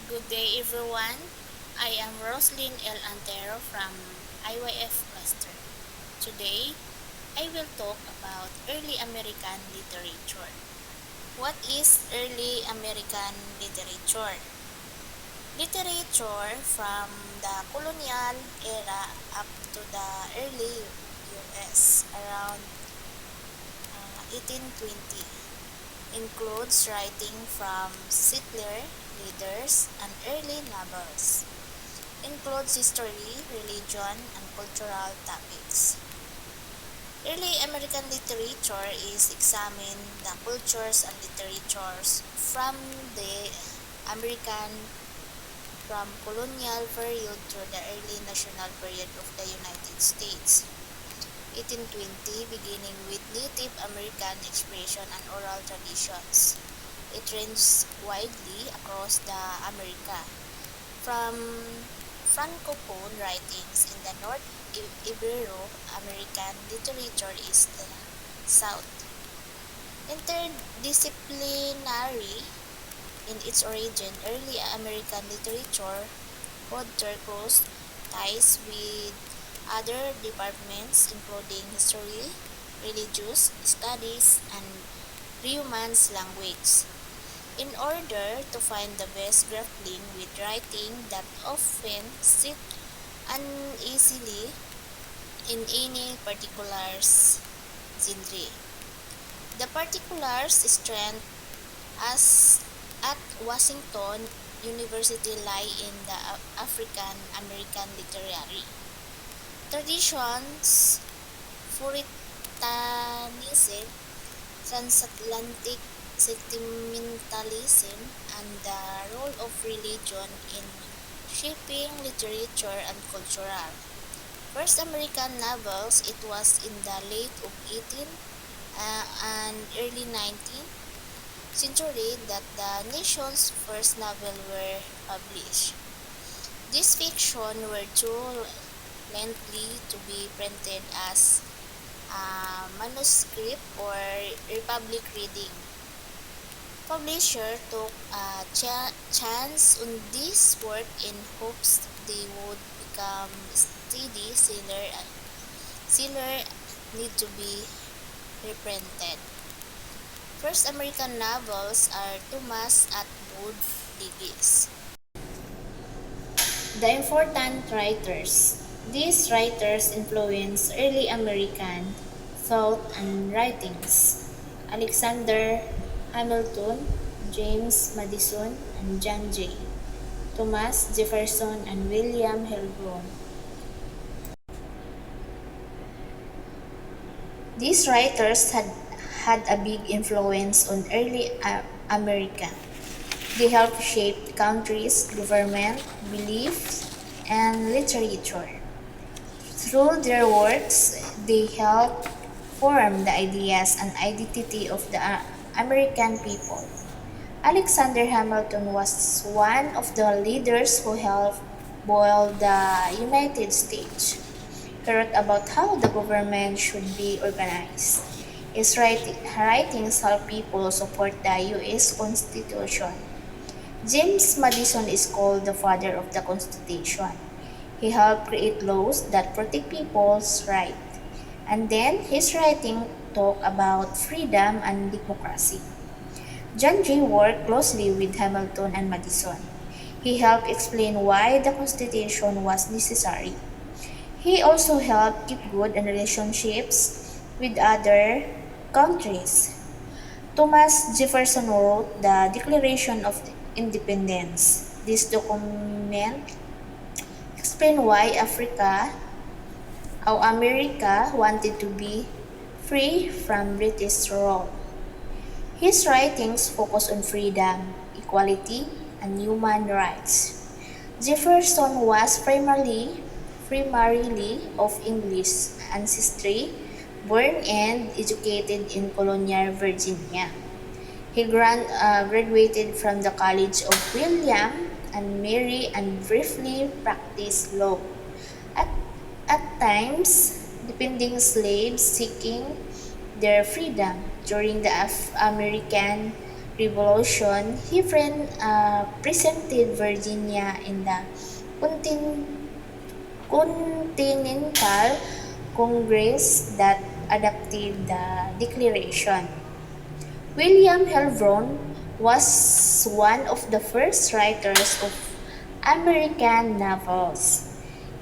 Good day everyone. I am Roslyn L. Antero from IYF Cluster. Today, I will talk about early American literature. What is early American literature? Literature from the colonial era up to the early US around 1820 includes writing from settler leaders and early novels. Includes history, religion, and cultural topics. Early American literature is examine the cultures and literatures from the American from colonial period to the early national period of the United States. 1820 beginning with Native American expression and oral traditions. It ranges widely across the America from Francophone writings in the North Ibero-American literature is the South. Interdisciplinary in its origin, early American literature had close ties with other departments including history, religious studies, and Romance language. In order to find the best grappling with writing that often sit uneasily in any particular genre. The particular strength as at Washington University lie in the African American literary traditions, Puritanism, transatlantic sentimentalism, and the role of religion in shaping literature and cultural. First American novels, it was in the late of 18th and early 19th century that the nation's first novel were published. These fiction were too lengthy to be printed as a manuscript or republic reading. Publisher took a chance on this work in hopes they would become steady seller need to be reprinted. First American novels are Thomas Atwood Digges. The important writers. These writers influenced early American thought and writings. Alexander Hamilton, James Madison, and John Jay. Thomas Jefferson and William Helbron. These writers had a big influence on early America. They helped shape the country's government, beliefs, and literature. Through their works, they helped form the ideas and identity of the American people. Alexander Hamilton was one of the leaders who helped build the United States. He wrote about how the government should be organized. His writings helped people support the U.S. Constitution. James Madison is called the father of the Constitution. He helped create laws that protect people's rights. And then his writing talk about freedom and democracy. John Jay worked closely with Hamilton and Madison. He helped explain why the Constitution was necessary. He also helped keep good relationships with other countries. Thomas Jefferson wrote the Declaration of Independence. This document explained why America wanted to be free from British rule. His writings focus on freedom, equality, and human rights. Jefferson was primarily of English ancestry, born and educated in colonial Virginia. He graduated from the College of William and Mary and briefly practiced law. At, at times, defending slaves seeking their freedom during the American Revolution, he presented Virginia in the Continental Congress that adopted the Declaration. William Helvron was one of the first writers of American novels.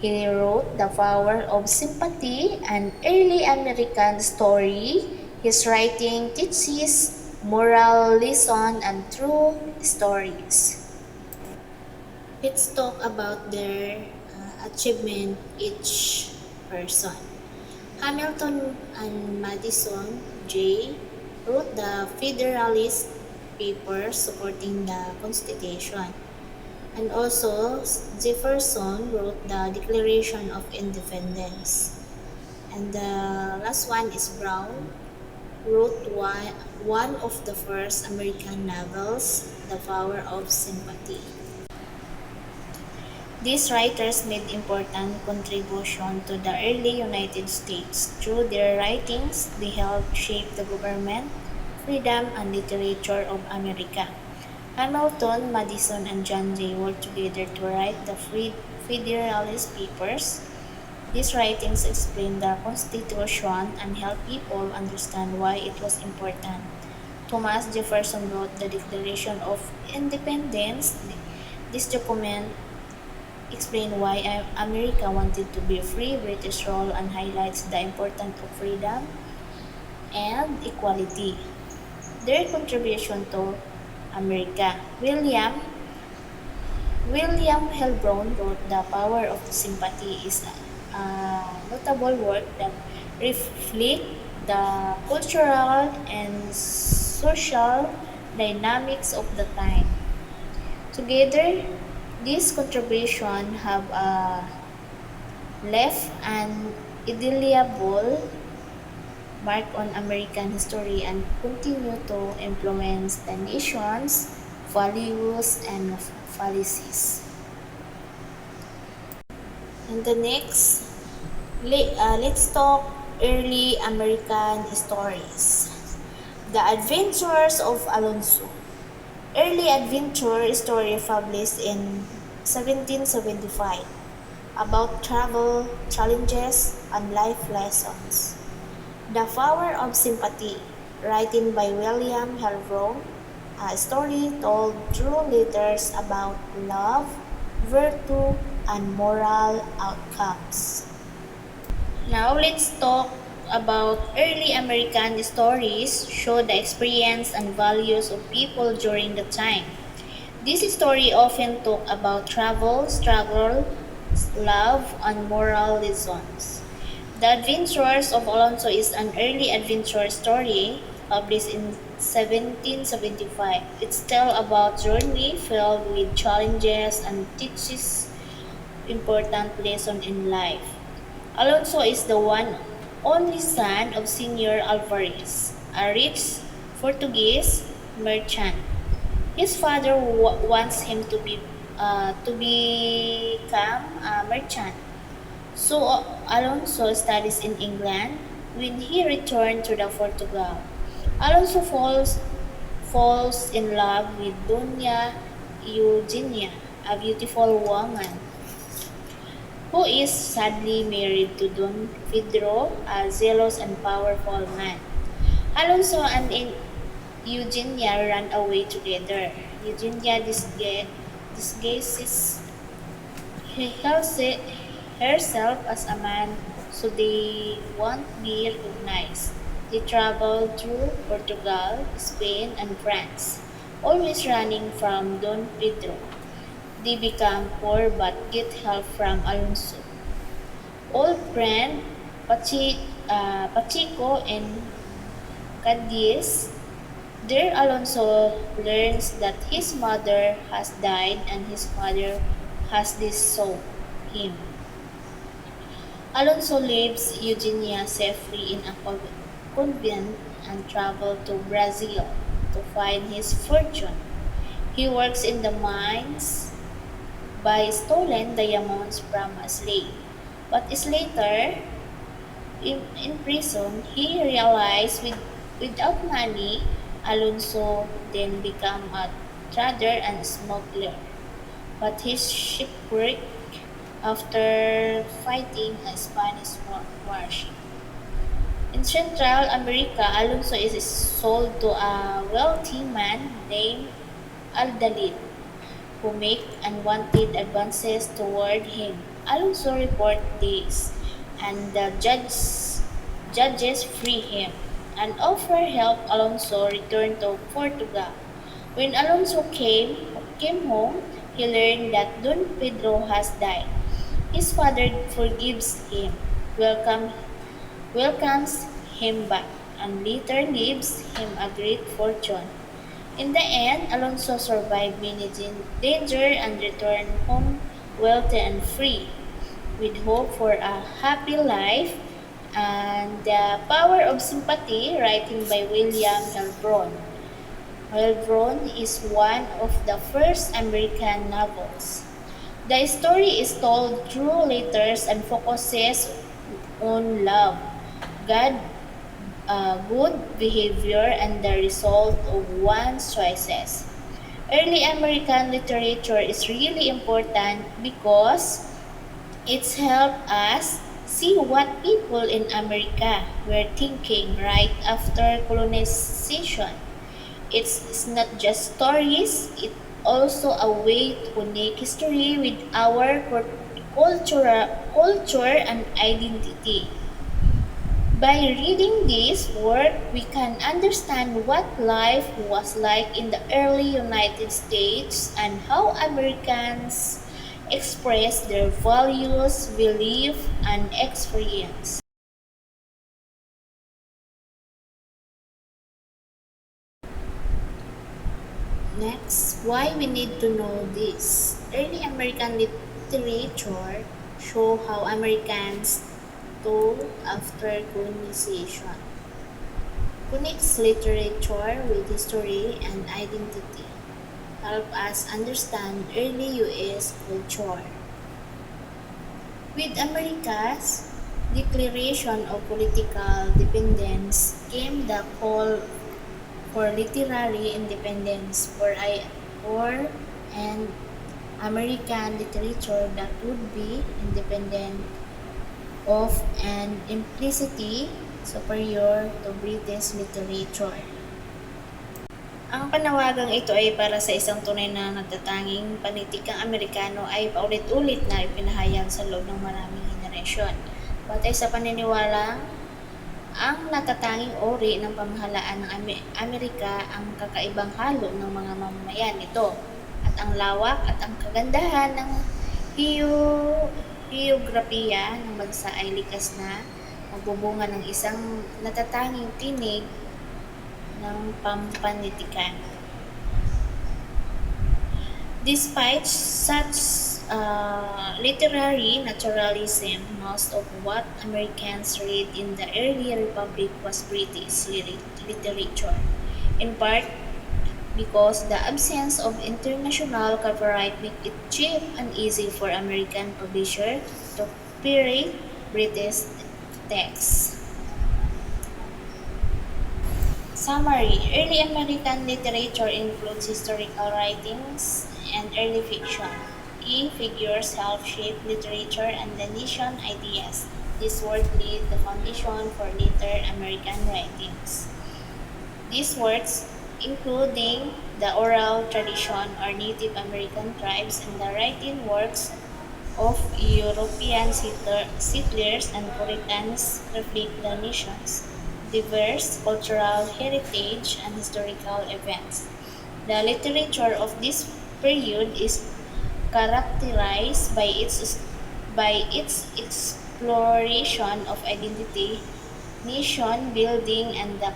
He wrote The Power of Sympathy, an early American story. His writing teaches moral lesson and true stories. Let's talk about their achievement each person. Hamilton and Madison J. wrote the Federalist Papers supporting the Constitution. And also, Jefferson wrote the Declaration of Independence. And the last one is Brown, wrote one of the first American novels, The Power of Sympathy. These writers made important contribution to the early United States. Through their writings, they helped shape the government, freedom, and literature of America. Hamilton, Madison, and John Jay worked together to write the Federalist Papers. These writings explain the Constitution and help people understand why it was important. Thomas Jefferson wrote the Declaration of Independence. This document explains why America wanted to be a free British rule and highlights the importance of freedom and equality. Their contribution to America. William Helbron wrote The Power of Sympathy is a notable work that reflects the cultural and social dynamics of the time. Together, these contributions have left an indelible mark on American history and continue to influence the nation's values and policies. And the next, let's talk early American stories. The Adventures of Alonso. Early adventure story published in 1775 about travel, challenges, and life lessons. The Power of Sympathy, written by William Helvron, a story told through letters about love, virtue, and moral outcomes. Now let's talk about early American stories show the experience and values of people during the time. This story often talk about travel, struggle, love, and moral lessons. The Adventures of Alonso is an early adventure story published in 1775. It's tell about journey filled with challenges and teaches important lesson in life. Alonso is the one only son of Senor Alvarez, a rich Portuguese merchant. His father wants him to become a merchant. So Alonso studies in England. When he returned to the Portugal, Alonso falls in love with Doña Eugenia, a beautiful woman who is sadly married to Don Pedro, a zealous and powerful man. Alonso and Eugenia run away together. Eugenia disguises herself as a man so they won't be recognized. They travel through Portugal, Spain, and France, always running from Don Pedro. They become poor but get help from Alonso. Old friend Pachico and Cadiz. There Alonso learns that his mother has died and his father has disowned him. Alonso leaves Eugenia safely in a convent and travels to Brazil to find his fortune. He works in the mines by stolen diamonds from a slave. But is later, in prison, he realized without money, Alonso then became a trader and smuggler, but his shipwreck after fighting a Spanish warship. In Central America, Alonso is sold to a wealthy man named Aldalid, who make unwanted advances toward him. Alonso report this, and the judges free him and offer help. Alonso returned to Portugal. When Alonso came home, he learned that Don Pedro has died. His father forgives him, welcome, welcomes him back, and later leaves him a great fortune. In the end, Alonso survived many danger and returned home wealthy and free, with hope for a happy life and the power of sympathy, writing by William Helbron. Helbron is one of the first American novels. The story is told through letters and focuses on love, God, good behavior, and the result of one's choices. Early American literature is really important because it's helped us see what people in America were thinking right after colonization. It's not just stories, it's also a way to connect history with our culture and identity. By reading this work, we can understand what life was like in the early United States and how Americans expressed their values, belief, and experience. Next, why we need to know this. Early American literature show how Americans thought after colonization. Connects literature with history and identity. Help us understand early U.S. culture. With America's declaration of political dependence came the call for literary independence for an American literature that would be independent of and implicitly superior to British literature. Ang panawagang ito ay para sa isang tunay na nagtatanging panitikang Amerikano ay paulit-ulit na ipinahayag sa loob ng maraming henerasyon. Batay sa paniniwalang ang natatanging uri ng pamahalaan ng Amerika ang kakaibang halo ng mga mamamayan nito at ang lawak at ang kagandahan ng geografiya ng bansa ay likas na magbubunga ng isang natatanging tinig ng pampanitikan. Despite such literary naturalism, most of what Americans read in the early republic was British literature, in part because the absence of international copyright made it cheap and easy for American publishers to pirate British texts. Summary: early American literature includes historical writings and early fiction. Key figures help shape literature and the nation ideas. This work laid the foundation for later American writings. These works, including the oral tradition or Native American tribes and the writing works of European settlers and Puritans, reflect the nation's diverse cultural heritage and historical events. The literature of this period is characterized by its exploration of identity, nation building, and the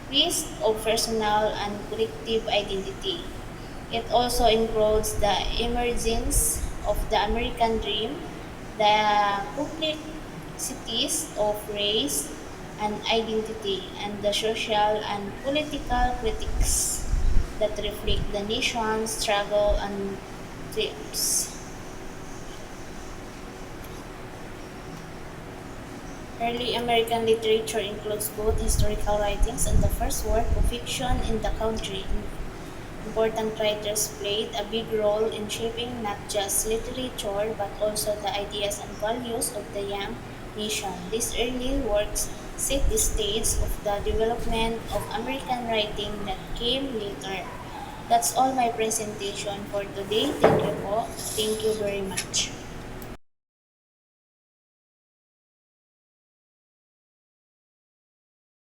quest of personal and collective identity. It also includes the emergence of the American dream, the complexities of race and identity, and the social and political critiques that reflect the nation's struggle and triumphs. Early American literature includes both historical writings and the first work of fiction in the country. Important writers played a big role in shaping not just literature but also the ideas and values of the young nation. These early works set the stage of the development of American writing that came later. That's all my presentation for today. Thank you po. Thank you very much.